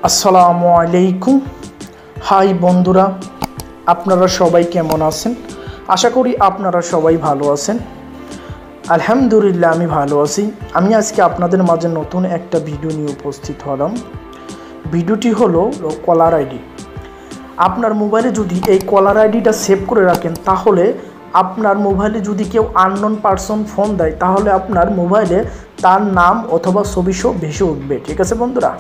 আসসালামু আলাইকুম। হাই বন্ধুরা, আপনারা সবাই কেমন আছেন? আশা করি আপনারা সবাই ভালো আছেন। আলহামদুলিল্লাহ আমি ভালো আছি। আমি আজকে আপনাদের মাঝে নতুন একটা ভিডিও নিয়ে উপস্থিত হলাম। ভিডিওটি হলো কলার আইডি। আপনার মোবাইলে যদি এই কলার আইডিটা সেভ করে রাখেন, তাহলে আপনার মোবাইলে যদি কেউ আননোন পারসন ফোন দেয়, তাহলে আপনার মোবাইলে তার নাম অথবা ছবি সহ ভেসে উঠবে। ঠিক আছে বন্ধুরা,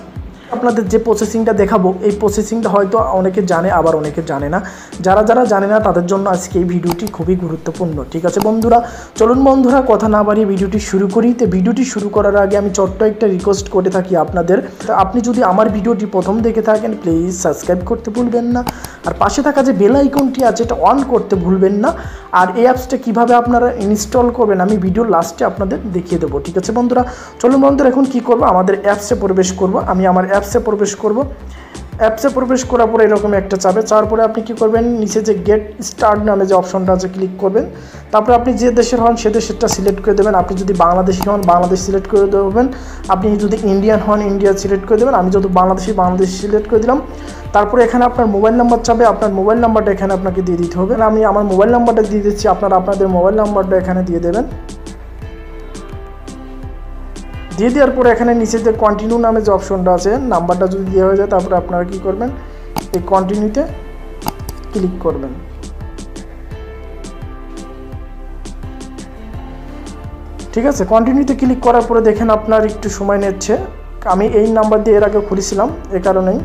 আপনাদের যে প্রসেসিংটা দেখাবো, এই প্রসেসিংটা হয়তো অনেকে জানে, আবার অনেকে জানে না। যারা জানে না তাদের জন্য আজকে এই ভিডিওটি খুবই গুরুত্বপূর্ণ। ঠিক আছে বন্ধুরা, চলুন বন্ধুরা কথা না বাড়িয়ে ভিডিওটি শুরু করি। তো ভিডিওটি শুরু করার আগে আমি ছোট্ট একটা রিকোয়েস্ট করে থাকি আপনাদের, আপনি যদি আমার ভিডিওটি প্রথম দেখে থাকেন, প্লিজ সাবস্ক্রাইব করতে ভুলবেন না, আর পাশে থাকা যে বেল আইকনটি আছে এটা অন করতে ভুলবেন না। আর এই অ্যাপসটা কীভাবে আপনারা ইনস্টল করবেন আমি ভিডিওর লাস্টে আপনাদের দেখিয়ে দেবো। ঠিক আছে বন্ধুরা, চলুন বন্ধুরা এখন কী করবো, আমাদের অ্যাপসে প্রবেশ করব। আমি আমার অ্যাপসে প্রবেশ করব। অ্যাপসে প্রবেশ করার পরে এরকম একটা চাবে, চাওয়ার পরে আপনি কী করবেন, নিচে যে গেট স্টার্ট নামে যে অপশনটা আছে ক্লিক করবেন। তারপরে আপনি যে দেশের হন সে দেশেরটা সিলেক্ট করে দেবেন। আপনি যদি বাংলাদেশি হন বাংলাদেশ সিলেক্ট করে দেবেন। আপনি যদি ইন্ডিয়ান হন ইন্ডিয়া সিলেক্ট করে দেবেন। আমি যদি বাংলাদেশ সিলেক্ট করে দিলাম। তারপরে এখানে আপনার মোবাইল নাম্বার চাবে, আপনার মোবাইল নাম্বারটা এখানে আপনাকে দিয়ে দিতে হবে। আমি আমার মোবাইল নাম্বারটা দিয়ে দিচ্ছি, আপনারা আপনাদের মোবাইল নাম্বারটা এখানে দিয়ে দেবেন। দিয়ে দেওয়ার পরে এখানে নিচে যে কন্টিনিউ নামে যে অপশনটা আছে, নাম্বারটা যদি দেওয়া হয়ে যায়, তারপরে আপনারা কী করবেন, এই কন্টিনিউতে ক্লিক করবেন। ঠিক আছে, কন্টিনিউতে ক্লিক করার পরে দেখেন আপনার একটু সময় নিচ্ছে। আমি এই নাম্বার দিয়ে এর আগে খুলেছিলাম, এ কারণেই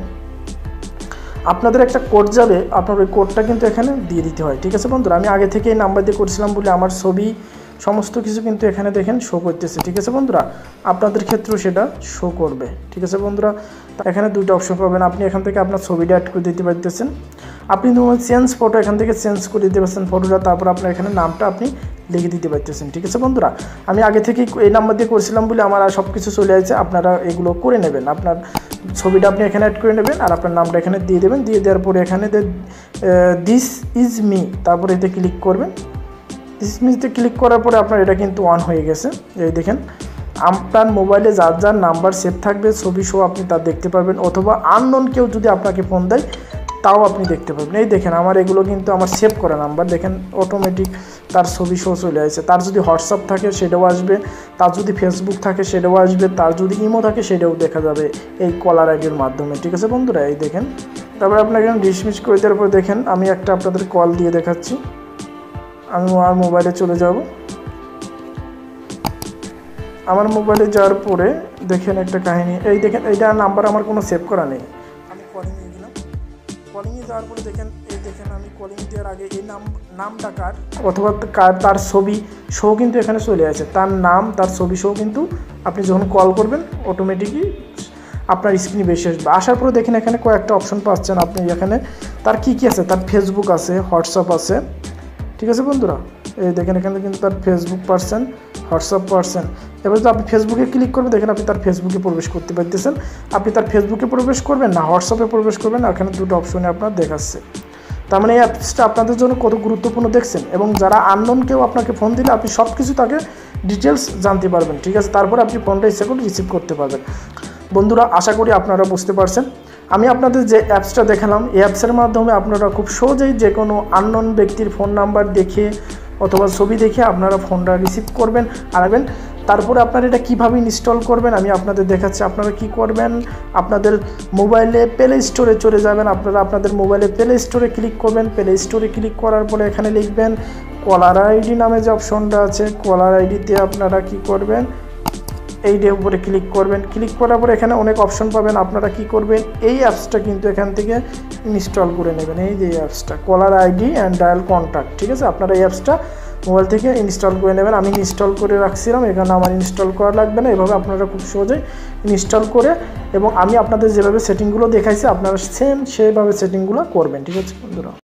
আপনাদের একটা কোড যাবে, আপনার ওই কোডটা কিন্তু এখানে দিয়ে দিতে হয়। ঠিক আছে বন্ধুরা, আমি আগে থেকে এই নাম্বার দিয়ে করেছিলাম বলে আমার ছবি সমস্ত কিছু কিন্তু এখানে দেখেন শো করতেছে। ঠিক আছে বন্ধুরা, আপনাদের ক্ষেত্রেও সেটা শো করবে। ঠিক আছে বন্ধুরা, এখানে দুটো অপশন পাবেন। আপনি এখান থেকে আপনার ছবিটা অ্যাড করে দিতে পারতেছেন। আপনি চেঞ্জ ফটো এখান থেকে চেঞ্জ করে দিতে পারছেন ফটোটা। তারপর আপনার এখানে নামটা আপনি লিখে দিতে পারতেছেন। ঠিক আছে বন্ধুরা, আমি আগে থেকেই এই নাম্বার দিয়ে করেছিলাম বলে আমার আর সব কিছু চলে আসছে। আপনারা এগুলো করে নেবেন, আপনার ছবিটা আপনি এখানে অ্যাড করে নেবেন আর আপনার নামটা এখানে দিয়ে দেবেন। দিয়ে দেওয়ার পরে এখানে দিস ইজ মি, তারপরে এতে ক্লিক করবেন। ডিসমিসতে ক্লিক করার পরে আপনার এটা কিন্তু অন হয়ে গেছে। এই দেখেন আপনার মোবাইলে যার যার নাম্বার সেভ থাকবে ছবি সহ আপনি তা দেখতে পারবেন, অথবা আননোন কেউ যদি আপনাকে ফোন দেয় তাও আপনি দেখতে পাবেন। এই দেখেন আমার এগুলো কিন্তু আমার সেভ করা নাম্বার, দেখেন অটোমেটিক তার ছবি সহ চলে আসছে। তার যদি হোয়াটসঅ্যাপ থাকে সেটাও আসবে, তার যদি ফেসবুক থাকে সেটাও আসবে, তার যদি ইমো থাকে সেটাও দেখা যাবে এই কলার আইডির মাধ্যমে। ঠিক আছে বন্ধুরা, এই দেখেন। তারপরে আপনাকে ডিসমিস করে দেওয়ার পর দেখেন আমি একটা আপনাদের কল দিয়ে দেখাচ্ছি। আমি আমার মোবাইলে চলে যাব। আমার মোবাইলে যাওয়ার পরে দেখেন একটা কাহিনী, এই দেখেন এইটা নাম্বার আমার কোনো সেভ করা নেই। আমি কলিংয়ে গেলাম, কলিংয়ে যাওয়ার পরে দেখেন এই দেখেন আমি কলিং দেওয়ার আগে এই নামটা কার অথবা তার ছবি শো কিন্তু এখানে চলে আসে। তার নাম তার ছবি শো কিন্তু আপনি যখন কল করবেন অটোমেটিকই আপনার স্ক্রিনে বেশি আসবে। আসার পরে দেখেন এখানে কয়েকটা অপশন পাচ্ছেন আপনি। এখানে তার কী আছে, তার ফেসবুক আছে, হোয়াটসঅ্যাপ আছে। ঠিক আছে বন্ধুরা, এই দেখেন এখানে কিন্তু তার ফেসবুক পারসন, হোয়াটসঅ্যাপ পারসন। এবার যদি আপনি ফেসবুকে ক্লিক করবেন, দেখেন আপনি তার ফেসবুকে প্রবেশ করতে পারতেছেন। আপনি তার ফেসবুকে প্রবেশ করবেন না হোয়াটসঅ্যাপে প্রবেশ করবেন, এখানে দুটো অপশনে আপনার দেখাচ্ছে। তার মানে এই অ্যাপসটা আপনাদের জন্য কত গুরুত্বপূর্ণ দেখছেন। এবং যারা আননোন কেউ আপনাকে ফোন দিলে আপনি সব কিছু তাকে ডিটেলস জানতে পারবেন। ঠিক আছে, তারপরে আপনি ফোনটা ইচ্ছা করে রিসিভ করতে পারবেন। বন্ধুরা আশা করি আপনারা বুঝতে পারছেন। আমি আপনাদের যে অ্যাপসটা দেখালাম, এই অ্যাপসের মাধ্যমে আপনারা খুব সহজেই যে কোনো আননোন ব্যক্তির ফোন নাম্বার দেখে অথবা ছবি দেখে আপনারা ফোনটা রিসিভ করবেন আর আনবেন। তারপরে আপনারা এটা কীভাবে ইনস্টল করবেন আমি আপনাদের দেখাচ্ছি। আপনারা কি করবেন, আপনাদের মোবাইলে প্লে স্টোরে চলে যাবেন। আপনারা আপনাদের মোবাইলে প্লে স্টোরে ক্লিক করবেন। প্লে স্টোরে ক্লিক করার পরে এখানে লিখবেন কলার আইডি নামে যে অপশনটা আছে, কলার আইডিতে আপনারা কি করবেন, এই ডে উপরে ক্লিক করবেন। ক্লিক করার পরে এখানে অনেক অপশন পাবেন। আপনারা কি করবেন, এই অ্যাপসটা কিন্তু এখান থেকে ইনস্টল করে নেবেন। এই যে অ্যাপসটা caller ID and dial contact. ঠিক আছে, আপনারা এই অ্যাপসটা মোবাইল থেকে ইনস্টল করে নেবেন। আমি ইনস্টল করে রাখছিলাম, এখানে আমার ইনস্টল করা লাগবে না। এভাবে আপনারা খুব সহজেই ইনস্টল করে, এবং আমি আপনাদের যেভাবে সেটিংগুলো দেখাইছি আপনারা সেভাবে সেটিংগুলো করবেন। ঠিক আছে বন্ধুরা।